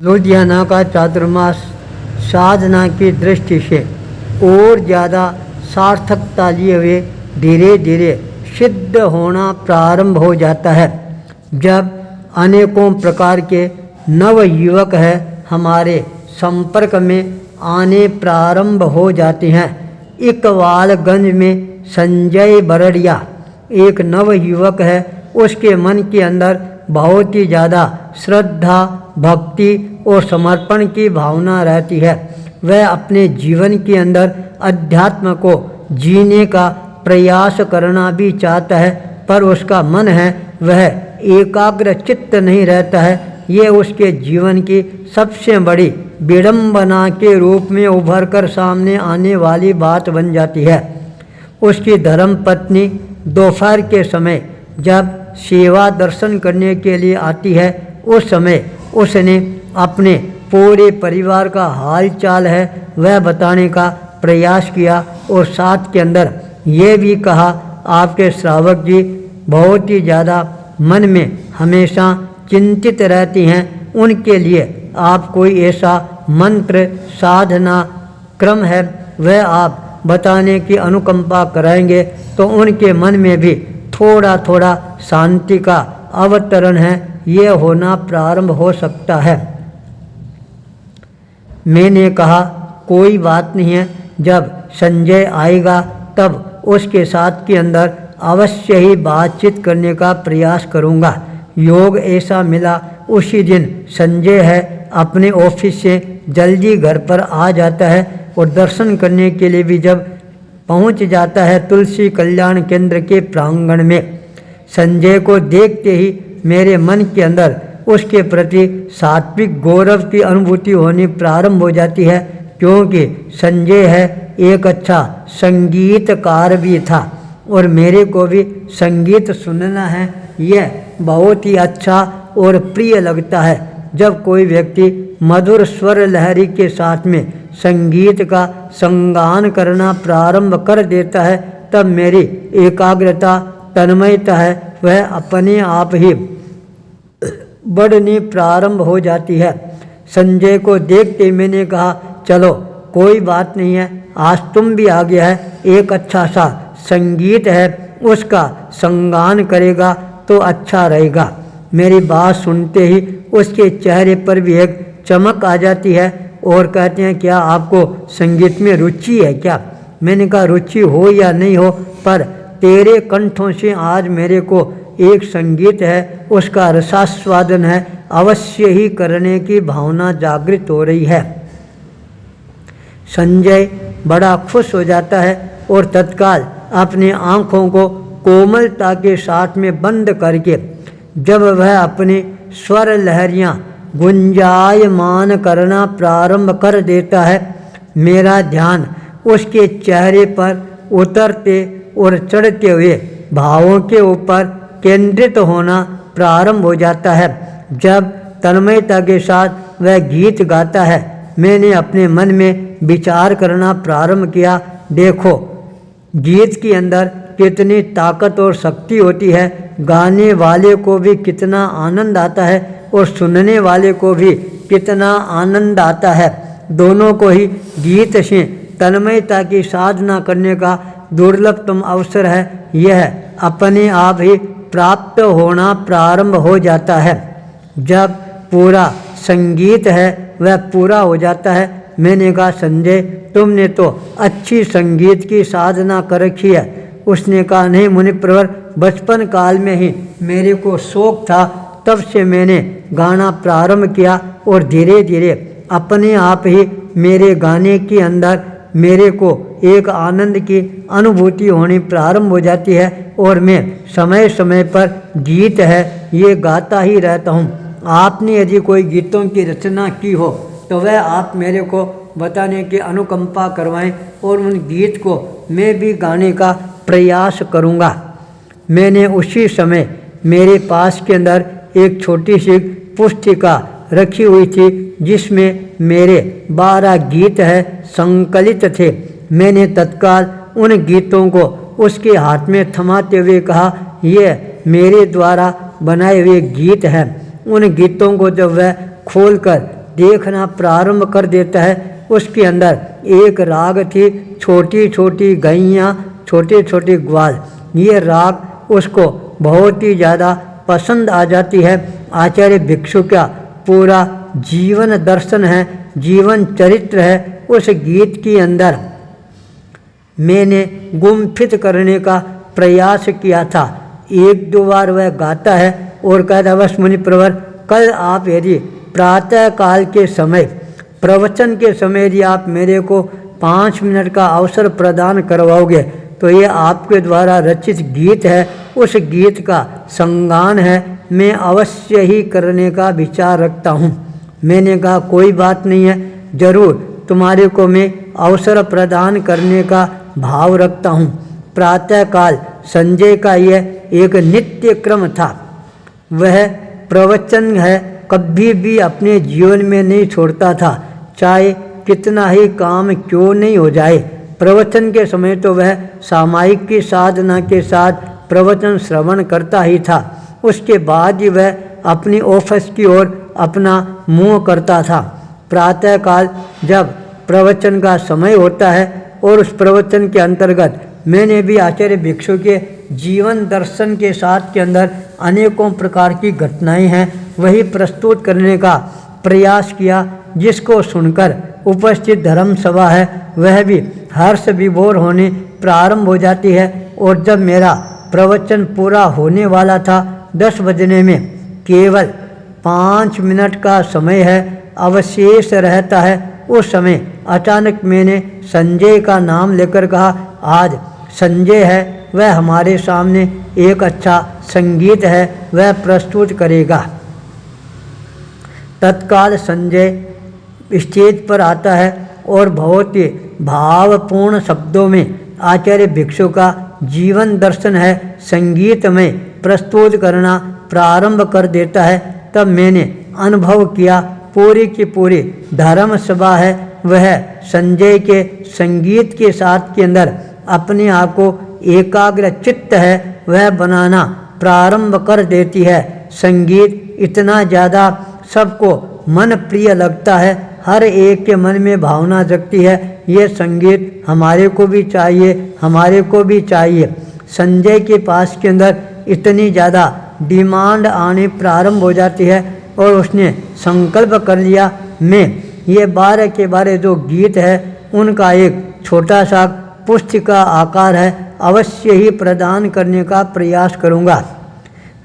लुधियाना का चातुर्मास साधना की दृष्टि से और ज़्यादा सार्थकता लिए हुए धीरे धीरे सिद्ध होना प्रारंभ हो जाता है। जब अनेकों प्रकार के नव युवक है हमारे संपर्क में आने प्रारंभ हो जाते हैं। इकबालगंज में संजय बरड़िया एक नव युवक है। उसके मन के अंदर बहुत ही ज़्यादा श्रद्धा, भक्ति और समर्पण की भावना रहती है। वह अपने जीवन के अंदर अध्यात्म को जीने का प्रयास करना भी चाहता है, पर उसका मन है वह एकाग्र चित्त नहीं रहता है। ये उसके जीवन की सबसे बड़ी विडंबना के रूप में उभर कर सामने आने वाली बात बन जाती है। उसकी धर्मपत्नी दोपहर के समय जब सेवा दर्शन करने के लिए आती है, उस समय उसने अपने पूरे परिवार का हाल चाल है वह बताने का प्रयास किया और साथ के अंदर ये भी कहा, आपके श्रावक जी बहुत ही ज़्यादा मन में हमेशा चिंतित रहती हैं। उनके लिए आप कोई ऐसा मंत्र साधना क्रम है वह आप बताने की अनुकंपा कराएंगे तो उनके मन में भी थोड़ा थोड़ा शांति का अवतरण है ये होना प्रारंभ हो सकता है। मैंने कहा कोई बात नहीं है, जब संजय आएगा तब उसके साथ के अंदर अवश्य ही बातचीत करने का प्रयास करूंगा। योग ऐसा मिला उसी दिन संजय है अपने ऑफिस से जल्दी घर पर आ जाता है और दर्शन करने के लिए भी जब पहुंच जाता है तुलसी कल्याण केंद्र के प्रांगण में। संजय को देखते ही मेरे मन के अंदर उसके प्रति सात्विक गौरव की अनुभूति होनी प्रारंभ हो जाती है, क्योंकि संजय है एक अच्छा संगीतकार भी था और मेरे को भी संगीत सुनना है यह बहुत ही अच्छा और प्रिय लगता है। जब कोई व्यक्ति मधुर स्वर लहरी के साथ में संगीत का संगान करना प्रारंभ कर देता है तब मेरी एकाग्रता तन्मयता है वह अपने आप ही बढ़नी प्रारंभ हो जाती है। संजय को देखते मैंने कहा चलो कोई बात नहीं है, आज तुम भी आ गया है, एक अच्छा सा संगीत है उसका संगान करेगा तो अच्छा रहेगा। मेरी बात सुनते ही उसके चेहरे पर भी एक चमक आ जाती है और कहते हैं क्या आपको संगीत में रुचि है क्या? मैंने कहा रुचि हो या नहीं हो, पर तेरे कंठों से आज मेरे को एक संगीत है उसका रसास्वादन है अवश्य ही करने की भावना जागृत हो रही है। संजय बड़ा खुश हो जाता है और तत्काल अपनी आँखों को कोमलता के साथ में बंद करके जब वह अपनी स्वर लहरियाँ गुंजायमान करना प्रारंभ कर देता है, मेरा ध्यान उसके चेहरे पर उतरते और चढ़ते हुए भावों के ऊपर केंद्रित होना प्रारंभ हो जाता है। जब तन्मयता के साथ वह गीत गाता है मैंने अपने मन में विचार करना प्रारंभ किया, देखो गीत के अंदर कितनी ताकत और शक्ति होती है, गाने वाले को भी कितना आनंद आता है और सुनने वाले को भी कितना आनंद आता है। दोनों को ही गीत से तन्मयता की साधना करने का दुर्लभतम अवसर है, यह अपने आप ही प्राप्त होना प्रारंभ हो जाता है। जब पूरा संगीत है वह पूरा हो जाता है मैंने कहा संजय तुमने तो अच्छी संगीत की साधना कर रखी है। उसने कहा नहीं मुनिप्रवर, बचपन काल में ही मेरे को शौक था, तब से मैंने गाना प्रारंभ किया और धीरे धीरे अपने आप ही मेरे गाने के अंदर मेरे को एक आनंद की अनुभूति होनी प्रारंभ हो जाती है और मैं समय समय पर गीत है ये गाता ही रहता हूँ। आपने यदि कोई गीतों की रचना की हो तो वह आप मेरे को बताने की अनुकंपा करवाएं और उन गीत को मैं भी गाने का प्रयास करूँगा। मैंने उसी समय मेरे पास के अंदर एक छोटी सी पुस्तिका रखी हुई थी जिसमें मेरे 12 गीत है संकलित थे। मैंने तत्काल उन गीतों को उसके हाथ में थमाते हुए कहा ये मेरे द्वारा बनाए हुए गीत हैं। उन गीतों को जब वह खोलकर देखना प्रारंभ कर देता है। उसके अंदर एक राग थी, छोटी छोटी गैयाँ, छोटे छोटे ग्वाल। ये राग उसको बहुत ही ज़्यादा पसंद आ जाती है। आचार्य भिक्षु का पूरा जीवन दर्शन है, जीवन चरित्र है। उस गीत के अंदर मैंने गुम्फित करने का प्रयास किया था। एक दो बार वह गाता है और कहता, बस मुनि प्रवर, कल आप यदि प्रातः काल के समय, प्रवचन के समय यदि आप मेरे को 5 मिनट का अवसर प्रदान करवाओगे तो ये आपके द्वारा रचित गीत है, उस गीत का संगान है, मैं अवश्य ही करने का विचार रखता हूँ। मैंने कहा कोई बात नहीं है, जरूर तुम्हारे को मैं अवसर प्रदान करने का भाव रखता हूँ। प्रातःकाल संजय का यह एक नित्य क्रम था। वह प्रवचन है कभी भी अपने जीवन में नहीं छोड़ता था, चाहे कितना ही काम क्यों नहीं हो जाए। प्रवचन के समय तो वह सामायिक की साधना के साथ प्रवचन श्रवण करता ही था। उसके बाद ही वह अपनी ऑफिस की ओर अपना मुँह करता था। प्रातःकाल जब प्रवचन का समय होता है और उस प्रवचन के अंतर्गत मैंने भी आचार्य भिक्षु के जीवन दर्शन के साथ के अंदर अनेकों प्रकार की घटनाएं हैं वही प्रस्तुत करने का प्रयास किया, जिसको सुनकर उपस्थित धर्म सभा है वह भी हर्ष विभोर होने प्रारंभ हो जाती है। और जब मेरा प्रवचन पूरा होने वाला था, 10 बजने में केवल 5 मिनट का समय है, अवशेष रहता है, उस समय अचानक मैंने संजय का नाम लेकर कहा, आज संजय है, वह हमारे सामने एक अच्छा संगीत है, वह प्रस्तुत करेगा। तत्काल संजय स्टेज पर आता है और बहुत ही भावपूर्ण शब्दों में आचार्य भिक्षु का जीवन दर्शन है संगीत में प्रस्तुत करना प्रारंभ कर देता है। तब मैंने अनुभव किया पूरी की पूरी धर्म सभा है वह संजय के संगीत के साथ के अंदर अपने आप को एकाग्र चित्त है वह बनाना प्रारंभ कर देती है। संगीत इतना ज़्यादा सबको मन प्रिय लगता है, हर एक के मन में भावना जगती है, ये संगीत हमारे को भी चाहिए, हमारे को भी चाहिए। संजय के पास के अंदर इतनी ज़्यादा डिमांड आने प्रारंभ हो जाती है और उसने संकल्प कर लिया, मैं ये 12 के 12 जो गीत है उनका एक छोटा सा पुस्तिका आकार है अवश्य ही प्रदान करने का प्रयास करूँगा।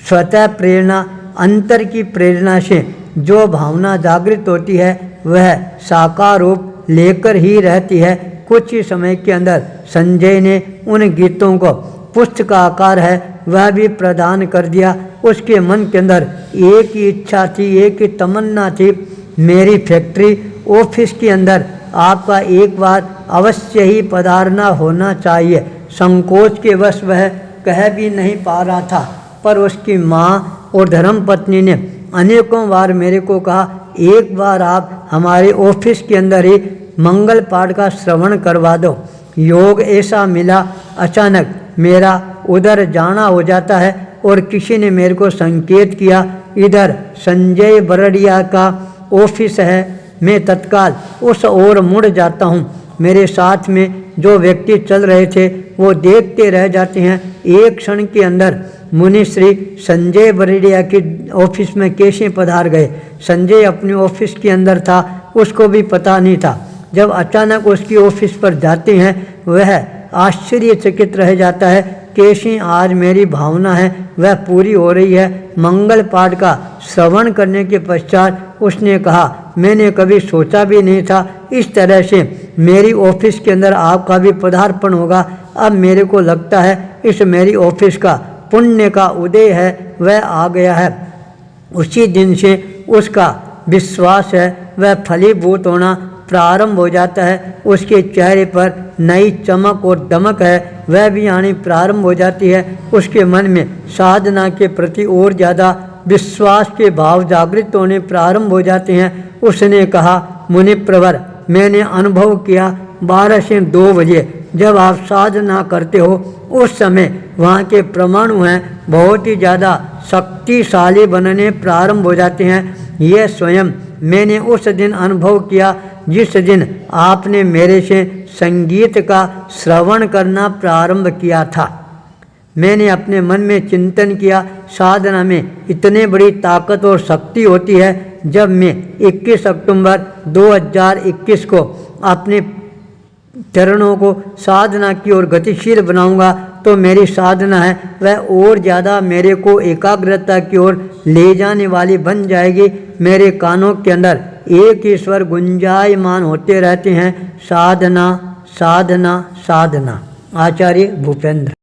स्वतः प्रेरणा, अंतर की प्रेरणा से जो भावना जागृत होती है वह साकार रूप लेकर ही रहती है। कुछ ही समय के अंदर संजय ने उन गीतों को पुस्तक आकार है वह भी प्रदान कर दिया। उसके मन के अंदर एक ही इच्छा थी, एक ही तमन्ना थी, मेरी फैक्ट्री ऑफिस के अंदर आपका एक बार अवश्य ही पधारना होना चाहिए। संकोच के वश वह कह भी नहीं पा रहा था, पर उसकी माँ और धर्मपत्नी ने अनेकों बार मेरे को कहा, एक बार आप हमारे ऑफिस के अंदर ही मंगल पाठ का श्रवण करवा दो। योग ऐसा मिला, अचानक मेरा उधर जाना हो जाता है और किसी ने मेरे को संकेत किया, इधर संजय बरड़िया का ऑफिस है। मैं तत्काल उस ओर मुड़ जाता हूँ। मेरे साथ में जो व्यक्ति चल रहे थे वो देखते रह जाते हैं। एक क्षण के अंदर मुनि श्री संजय बरड़िया के ऑफिस में कैसे पधार गए। संजय अपने ऑफिस के अंदर था, उसको भी पता नहीं था। जब अचानक उसकी ऑफिस पर जाते हैं वह आश्चर्यचकित रह जाता है, कैसी आज मेरी भावना है वह पूरी हो रही है। मंगल पाठ का श्रवण करने के पश्चात उसने कहा, मैंने कभी सोचा भी नहीं था इस तरह से मेरी ऑफिस के अंदर आपका भी पदार्पण होगा। अब मेरे को लगता है इस मेरी ऑफिस का पुण्य का उदय है वह आ गया है। उसी दिन से उसका विश्वास है वह फलीभूत होना प्रारंभ हो जाता है। उसके चेहरे पर नई चमक और दमक है वह भी आनी प्रारंभ हो जाती है। उसके मन में साधना के प्रति और ज़्यादा विश्वास के भाव जागृत होने प्रारंभ हो जाते हैं। उसने कहा, मुनि प्रवर, मैंने अनुभव किया 12 से 2 बजे जब आप साधना करते हो उस समय वहाँ के परमाणु हैं बहुत ही ज़्यादा शक्तिशाली बनने प्रारंभ हो जाते हैं। यह स्वयं मैंने उस दिन अनुभव किया जिस दिन आपने मेरे से संगीत का श्रवण करना प्रारंभ किया था। मैंने अपने मन में चिंतन किया, साधना में इतनी बड़ी ताकत और शक्ति होती है। जब मैं 21 अक्टूबर 2021 को अपने चरणों को साधना की ओर गतिशील बनाऊंगा तो मेरी साधना है वह और ज़्यादा मेरे को एकाग्रता की ओर ले जाने वाली बन जाएगी। मेरे कानों के अंदर एक ही स्वर गुंजायमान होते रहते हैं, साधना साधना साधना। आचार्य भूपेंद्र।